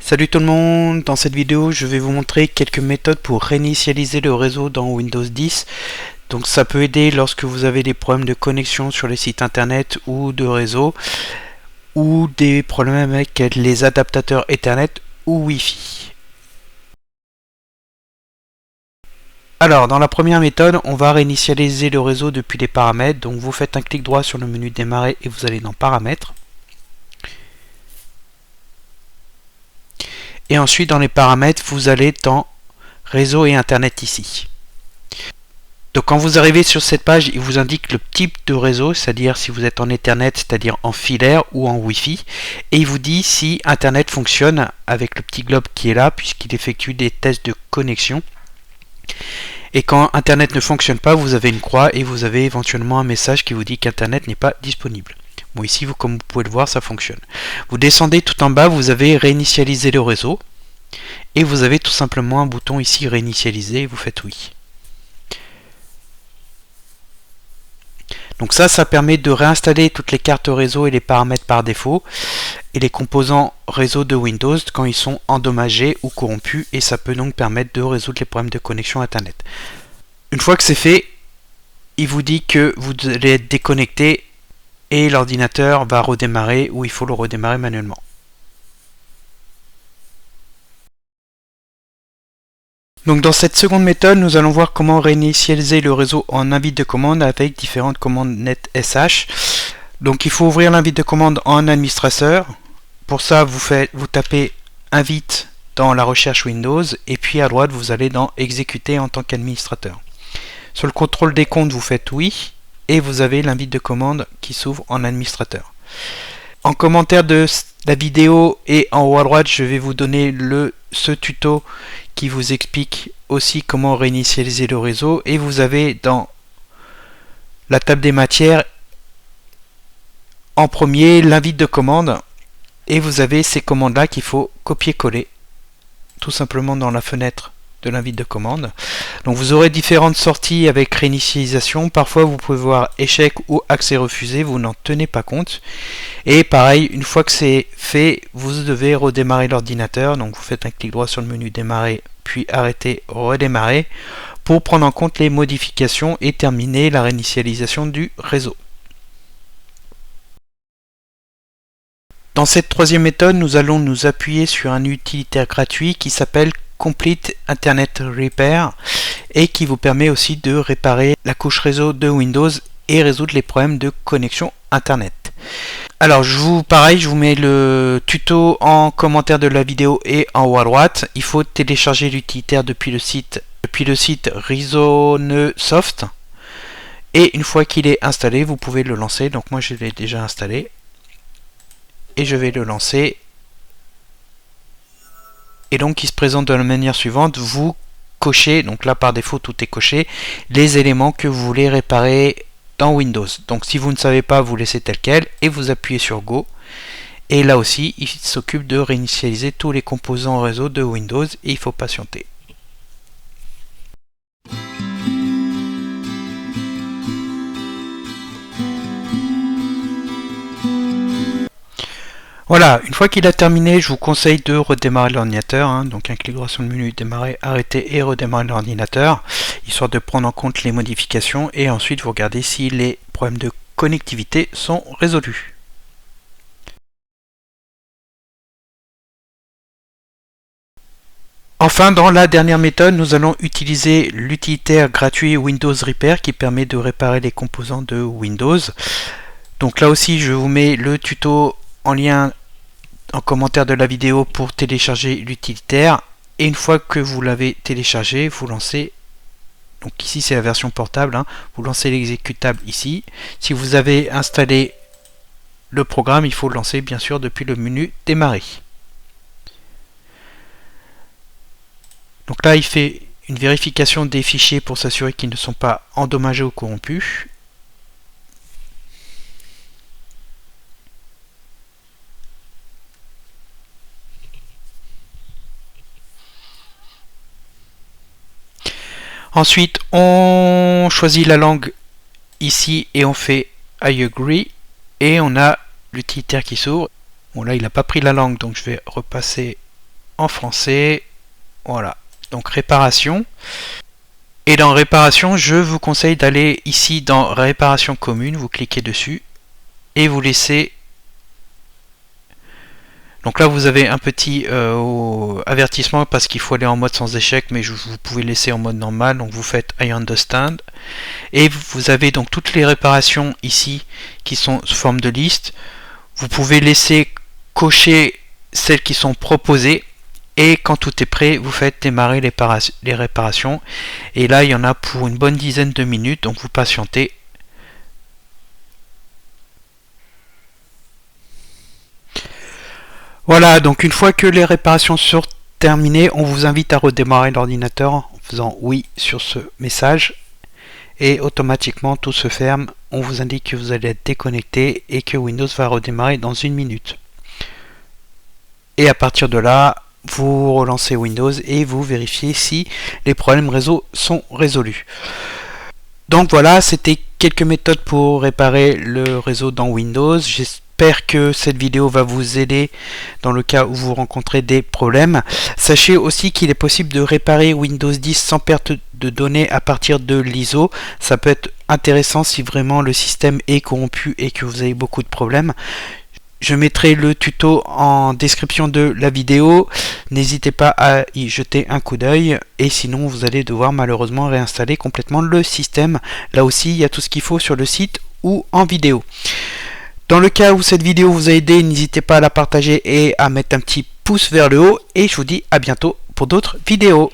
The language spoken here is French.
Salut tout le monde, dans cette vidéo je vais vous montrer quelques méthodes pour réinitialiser le réseau dans Windows 10. Donc ça peut aider lorsque vous avez des problèmes de connexion sur les sites internet ou de réseau, ou des problèmes avec les adaptateurs Ethernet ou Wi-Fi. Alors dans la première méthode, on va réinitialiser le réseau depuis les paramètres. Donc vous faites un clic droit sur le menu démarrer et vous allez dans paramètres. Et ensuite dans les paramètres, vous allez dans réseau et internet ici. Donc quand vous arrivez sur cette page, il vous indique le type de réseau, c'est-à-dire si vous êtes en Ethernet, c'est-à-dire en filaire ou en Wi-Fi, et il vous dit si Internet fonctionne avec le petit globe qui est là, puisqu'il effectue des tests de connexion. Et quand Internet ne fonctionne pas, vous avez une croix et vous avez éventuellement un message qui vous dit qu'Internet n'est pas disponible. Bon, ici, comme vous pouvez le voir, ça fonctionne. Vous descendez tout en bas, vous avez réinitialisé le réseau, et vous avez tout simplement un bouton ici réinitialiser, et vous faites oui. Donc ça permet de réinstaller toutes les cartes réseau et les paramètres par défaut et les composants réseau de Windows quand ils sont endommagés ou corrompus, et ça peut donc permettre de résoudre les problèmes de connexion Internet. Une fois que c'est fait, il vous dit que vous allez être déconnecté et l'ordinateur va redémarrer, ou il faut le redémarrer manuellement. Donc dans cette seconde méthode, nous allons voir comment réinitialiser le réseau en invite de commande avec différentes commandes NetSH. Donc il faut ouvrir l'invite de commande en administrateur. Pour ça, vous tapez invite dans la recherche Windows, et puis à droite, vous allez dans exécuter en tant qu'administrateur. Sur le contrôle des comptes, vous faites oui, et vous avez l'invite de commande qui s'ouvre en administrateur. En commentaire de la vidéo et en haut à droite, je vais vous donner ce tuto qui vous explique aussi comment réinitialiser le réseau, et vous avez dans la table des matières en premier l'invite de commande, et vous avez ces commandes là qu'il faut copier-coller tout simplement dans la fenêtre de l'invite de commande. Donc vous aurez différentes sorties avec réinitialisation. Parfois vous pouvez voir échec ou accès refusé, vous n'en tenez pas compte. Et pareil, une fois que c'est fait, vous devez redémarrer l'ordinateur. Donc vous faites un clic droit sur le menu démarrer, puis arrêter, redémarrer, pour prendre en compte les modifications et terminer la réinitialisation du réseau. Dans cette troisième méthode, nous allons nous appuyer sur un utilitaire gratuit qui s'appelle Complete Internet Repair, et qui vous permet aussi de réparer la couche réseau de Windows et résoudre les problèmes de connexion Internet. Alors pareil, je vous mets le tuto en commentaire de la vidéo et en haut à droite. Il faut télécharger l'utilitaire depuis le site Rezonesoft, et une fois qu'il est installé, vous pouvez le lancer. Donc moi je l'ai déjà installé et je vais le lancer. Et donc il se présente de la manière suivante, vous cochez, donc là par défaut tout est coché, les éléments que vous voulez réparer dans Windows. Donc si vous ne savez pas, vous laissez tel quel et vous appuyez sur Go. Et là aussi, il s'occupe de réinitialiser tous les composants réseau de Windows, et il faut patienter. Voilà, une fois qu'il a terminé, je vous conseille de redémarrer l'ordinateur. Donc un clic droit sur le menu démarrer, arrêter et redémarrer l'ordinateur, histoire de prendre en compte les modifications, et ensuite vous regardez si les problèmes de connectivité sont résolus. Enfin, dans la dernière méthode, nous allons utiliser l'utilitaire gratuit Windows Repair qui permet de réparer les composants de Windows. Donc là aussi, je vous mets le tuto en lien en commentaire de la vidéo pour télécharger l'utilitaire, et une fois que vous l'avez téléchargé, vous lancez, donc ici c'est la version portable, vous lancez l'exécutable ici. Si vous avez installé le programme, il faut le lancer bien sûr depuis le menu démarrer. Donc là il fait une vérification des fichiers pour s'assurer qu'ils ne sont pas endommagés ou corrompus. Ensuite, on choisit la langue ici et on fait I agree, et on a l'utilitaire qui s'ouvre. Bon, là il n'a pas pris la langue, donc je vais repasser en français. Voilà, donc réparation. Et dans réparation, je vous conseille d'aller ici dans réparation commune, vous cliquez dessus et vous laissez. Donc là vous avez un petit avertissement parce qu'il faut aller en mode sans échec, mais vous pouvez laisser en mode normal, donc vous faites I understand. Et vous avez donc toutes les réparations ici qui sont sous forme de liste. Vous pouvez laisser cocher celles qui sont proposées. Et quand tout est prêt, vous faites démarrer les réparations. Et là, il y en a pour une bonne dizaine de minutes, donc vous patientez. Voilà, donc une fois que les réparations sont terminées, on vous invite à redémarrer l'ordinateur en faisant oui sur ce message. Et automatiquement, tout se ferme. On vous indique que vous allez être déconnecté et que Windows va redémarrer dans une minute. Et à partir de là, vous relancez Windows et vous vérifiez si les problèmes réseau sont résolus. Donc voilà, c'était quelques méthodes pour réparer le réseau dans Windows. J'espère que cette vidéo va vous aider dans le cas où vous rencontrez des problèmes. Sachez aussi qu'il est possible de réparer Windows 10 sans perte de données à partir de l'ISO. Ça peut être intéressant si vraiment le système est corrompu et que vous avez beaucoup de problèmes. Je mettrai le tuto en description de la vidéo, n'hésitez pas à y jeter un coup d'œil et sinon vous allez devoir malheureusement réinstaller complètement le système. Là aussi il y a tout ce qu'il faut sur le site ou en vidéo. Dans le cas où cette vidéo vous a aidé, n'hésitez pas à la partager et à mettre un petit pouce vers le haut et je vous dis à bientôt pour d'autres vidéos.